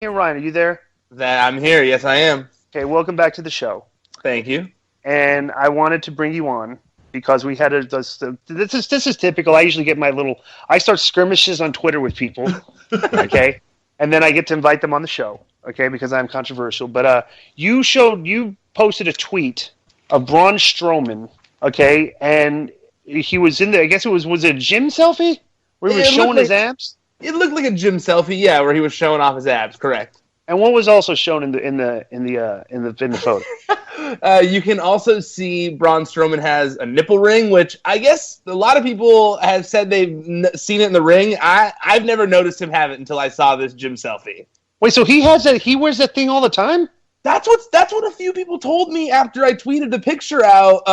Hey, Ryan, are you there? That I'm here. Yes, I am. Okay, welcome back to the show. Thank you. And I wanted to bring you on because we had this is typical. I usually get I start skirmishes on Twitter with people, okay, and then I get to invite them on the show, okay, because I'm controversial. But you posted a tweet of Braun Strowman, okay, and he was in there. I guess was it a gym selfie where he was showing his abs? It looked like a gym selfie, yeah, where he was showing off his abs. Correct. And what was also shown in the photo? You can also see Braun Strowman has a nipple ring, which I guess a lot of people have said they've seen it in the ring. I've never noticed him have it until I saw this gym selfie. Wait, so he has that? He wears that thing all the time? That's what a few people told me after I tweeted the picture out.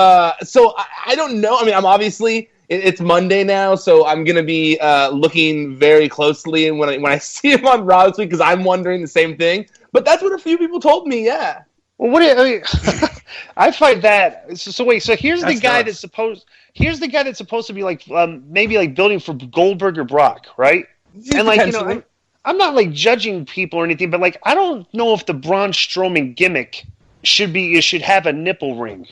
So I don't know. I mean, I'm obviously it's Monday now, so I'm gonna be looking very closely and when I see him on Raw this week because I'm wondering the same thing. But that's what a few people told me. Yeah. Well, I find that. So wait. So here's the guy that's supposed. Here's the guy that's supposed to be like maybe like building for Goldberg or Brock, right? And like I'm not like judging people or anything, but like I don't know if the Braun Strowman gimmick should have a nipple ring,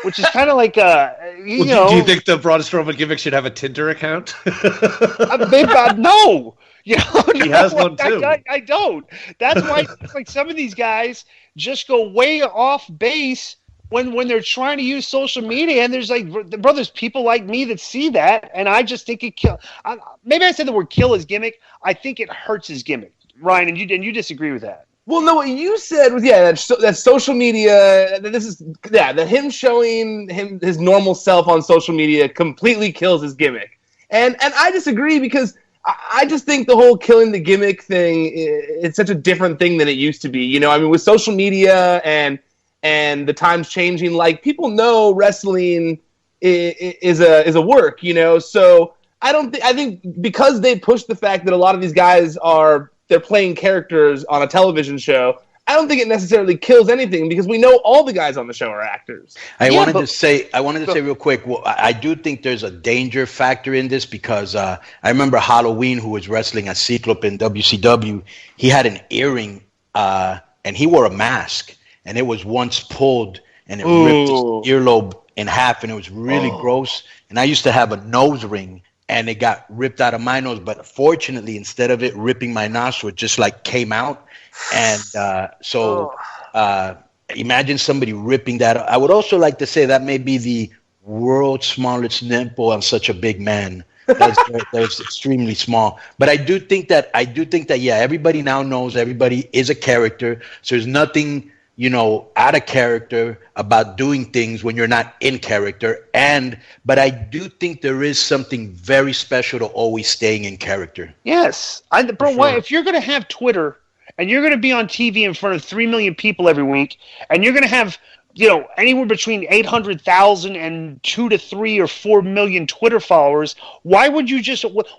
which is kind of like you know. Do you think the Braun Strowman gimmick should have a Tinder account? No. You know, he has one too. I don't. That's why it's like some of these guys just go way off base when they're trying to use social media, and there's there's people like me that see that, and I just think it kill. Maybe I said the word "kill" his gimmick. I think it hurts his gimmick, Ryan, and you disagree with that. Well, no, what you said was that social media. That him showing his normal self on social media completely kills his gimmick, and I disagree because I just think the whole killing the gimmick thing, it's such a different thing than it used to be. You know, I mean, with social media and the times changing, like people know wrestling is a work, you know. So I think because they push the fact that a lot of these guys they're playing characters on a television show, I don't think it necessarily kills anything because we know all the guys on the show are actors. I wanted to say real quick, well, I do think there's a danger factor in this because I remember Halloween, who was wrestling at Cyclop in WCW, he had an earring and he wore a mask and it was once pulled and it ripped his earlobe in half and it was really gross. And I used to have a nose ring and it got ripped out of my nose, but fortunately, instead of it ripping my nostril, it just like came out. And imagine somebody ripping that. I would also like to say that may be the world's smallest nipple on such a big man. That's extremely small. But I do think that yeah, everybody now knows everybody is a character. So there's nothing, out of character about doing things when you're not in character. But I do think there is something very special to always staying in character. Yes, if you're going to have Twitter and you're going to be on TV in front of 3 million people every week, and you're going to have, anywhere between 800,000 and 2 to 3 or 4 million Twitter followers, why would you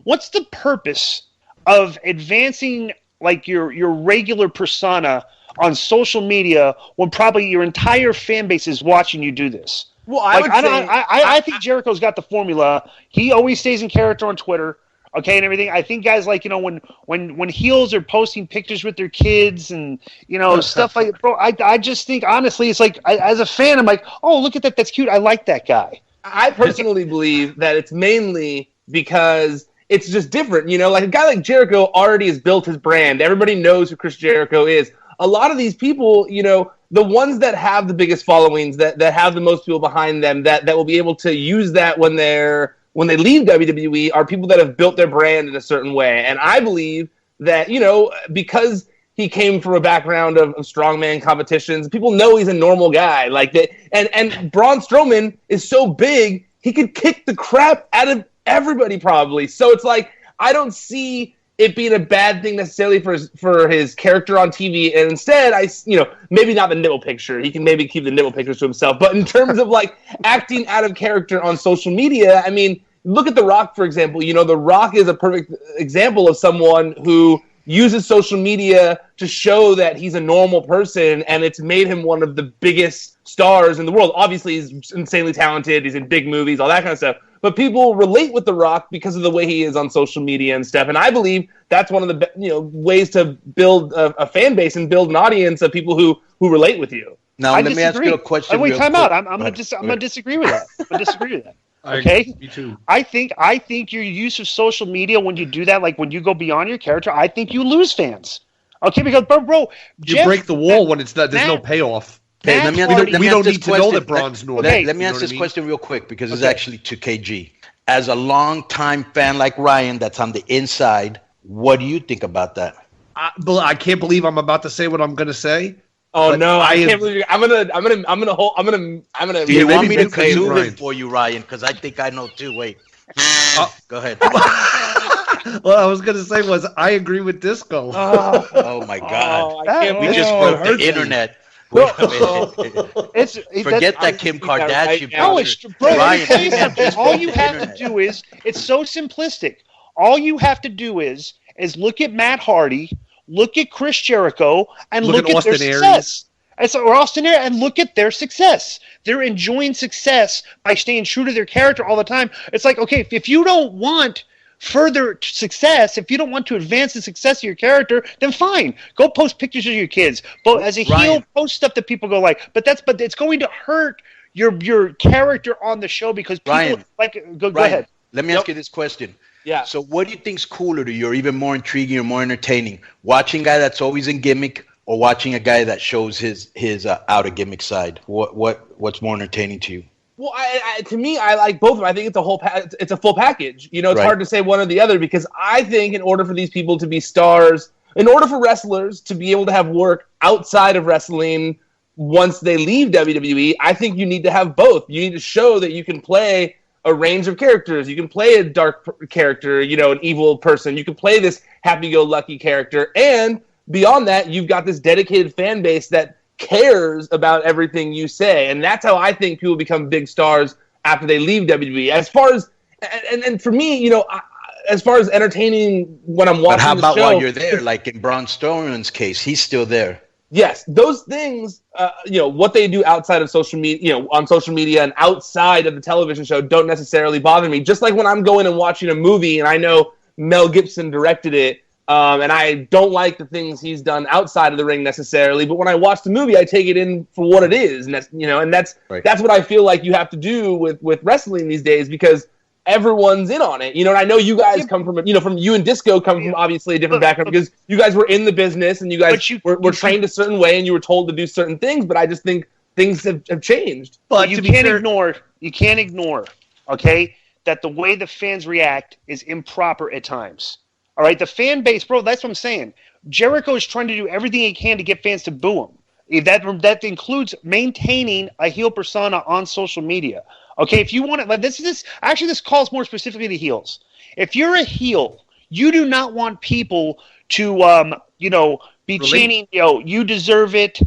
what's the purpose of advancing like your regular persona on social media when probably your entire fan base is watching you do this? Well, I think Jericho's got the formula. He always stays in character on Twitter. Okay, and everything. I think guys like when heels are posting pictures with their kids and stuff like, bro. I just think honestly, it's like as a fan, I'm like, oh, look at that, that's cute. I like that guy. I personally believe that it's mainly because it's just different. Like a guy like Jericho already has built his brand. Everybody knows who Chris Jericho is. A lot of these people, the ones that have the biggest followings, that have the most people behind them, that will be able to use that when they leave WWE are people that have built their brand in a certain way. And I believe that, because he came from a background of strongman competitions, people know he's a normal guy like that. And Braun Strowman is so big, he could kick the crap out of everybody probably. So it's like, I don't see it being a bad thing necessarily for his character on TV. And instead, maybe not the nipple picture. He can maybe keep the nipple pictures to himself. But in terms of like acting out of character on social media, I mean, look at The Rock, for example. The Rock is a perfect example of someone who uses social media to show that he's a normal person, and it's made him one of the biggest stars in the world. Obviously, he's insanely talented. He's in big movies, all that kind of stuff. but people relate with The Rock because of the way he is on social media and stuff. And I believe that's one of the ways to build a fan base and build an audience of people who relate with you. Now, let me ask you a question. Wait, time out. I'm going to disagree with that. I'm going to disagree with that. Okay, me too. I think your use of social media when you do that, like when you go beyond your character, I think you lose fans. Okay, because bro, you break the wall when it's not. There's no payoff. Okay, we don't need to know that Braun's North. Let me ask this question real quick because it's actually to KG. As a long-time fan like Ryan, that's on the inside, what do you think about that? I can't believe I'm about to say what I'm going to say. Oh no! I can't believe I'm gonna. Do you want me to Kazoo it for you, Ryan? Because I think I know too. Wait. Go ahead. What I was gonna say was I agree with Disco. Oh my God! We just broke the internet. Forget that Kim Kardashian. All you have to do is it's so simplistic. All you have to do is look at Matt Hardy. Look at Chris Jericho and look at their success. Or Austin Aries, and look at their success. They're enjoying success by staying true to their character all the time. It's like, okay, if you don't want further success, if you don't want to advance the success of your character, then fine. Go post pictures of your kids. But as a heel, post stuff that people go like. But it's going to hurt your character on the show because people go ahead. Let me ask you this question. Yeah. So what do you think's cooler to you, or even more intriguing or more entertaining? Watching a guy that's always in gimmick, or watching a guy that shows his out of gimmick side? What's more entertaining to you? Well, to me, I like both of them. I think it's it's a full package. It's hard to say one or the other because I think in order for these people to be stars, in order for wrestlers to be able to have work outside of wrestling once they leave WWE, I think you need to have both. You need to show that you can play a range of characters. You can play a dark character, an evil person. You can play this happy-go-lucky character. And beyond that, you've got this dedicated fan base that cares about everything you say. And that's how I think people become big stars after they leave WWE. As far as, and for me, as far as entertaining when I'm watching the show. But how about while you're there? Like in Braun Strowman's case, he's still there. Yes, those things, what they do outside of social media, on social media and outside of the television show don't necessarily bother me. Just like when I'm going and watching a movie and I know Mel Gibson directed it, and I don't like the things he's done outside of the ring necessarily, but when I watch the movie, I take it in for what it is, and that's what I feel like you have to do with wrestling these days because everyone's in on it, and I know you guys come from, from you and Disco come from obviously a different background because you guys were in the business and you guys were trained a certain way and you were told to do certain things, but I just think things have changed. But you can't ignore, okay, that the way the fans react is improper at times. All right, the fan base, bro, that's what I'm saying. Jericho is trying to do everything he can to get fans to boo him. That includes maintaining a heel persona on social media. Okay, if you want to, this calls more specifically to heels. If you're a heel, you do not want people to, be chanting, you deserve it.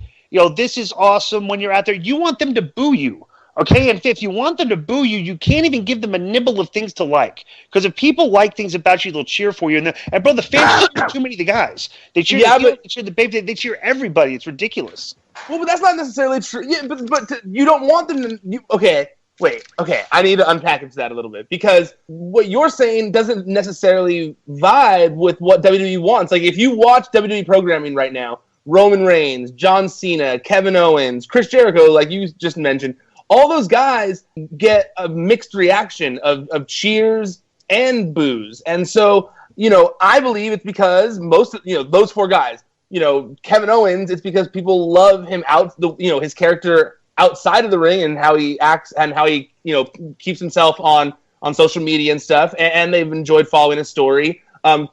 This is awesome when you're out there. You want them to boo you. Okay, and if you want them to boo you, you can't even give them a nibble of things to like. Because if people like things about you, they'll cheer for you. And bro, the fans cheer too many of the guys. They cheer the heel, they cheer the baby, they cheer everybody. It's ridiculous. Well, but that's not necessarily true. Yeah, but you don't want them to. Okay, wait. Okay, I need to unpackage that a little bit because what you're saying doesn't necessarily vibe with what WWE wants. Like if you watch WWE programming right now, Roman Reigns, John Cena, Kevin Owens, Chris Jericho, like you just mentioned. All those guys get a mixed reaction of cheers and boos. And so, I believe it's because most of, those four guys, Kevin Owens, it's because people love him his character outside of the ring and how he acts and how he, keeps himself on social media and stuff. And they've enjoyed following his story.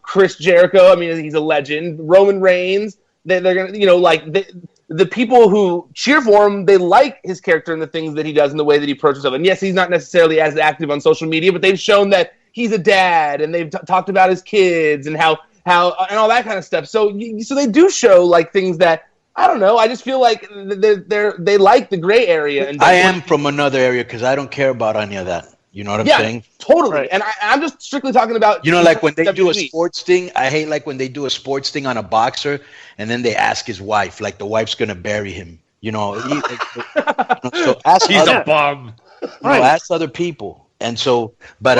Chris Jericho, he's a legend. Roman Reigns, they're going to, the people who cheer for him, they like his character and the things that he does and the way that he approaches them. And yes, he's not necessarily as active on social media, but they've shown that he's a dad and they've talked about his kids and how and all that kind of stuff. So they do show like things that I don't know. I just feel like they like the gray area. And I am from another area because I don't care about any of that. You know what I'm saying? Totally. Right. And I'm just strictly talking about... like when they do a sports thing, I hate like when they do a sports thing on a boxer and then they ask his wife, like the wife's going to bury him. So ask He's a bum. Ask other people. And so, but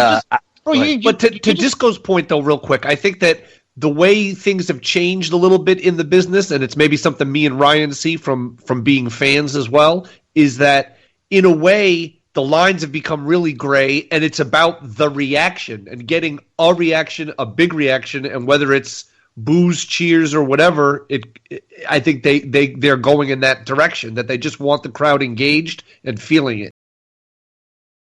to Disco's point, though, real quick, I think that the way things have changed a little bit in the business, and it's maybe something me and Ryan see from being fans as well, is that in a way the lines have become really gray, and it's about the reaction and getting a reaction, a big reaction, and whether it's boos, cheers, or whatever, I think they're going in that direction, that they just want the crowd engaged and feeling it.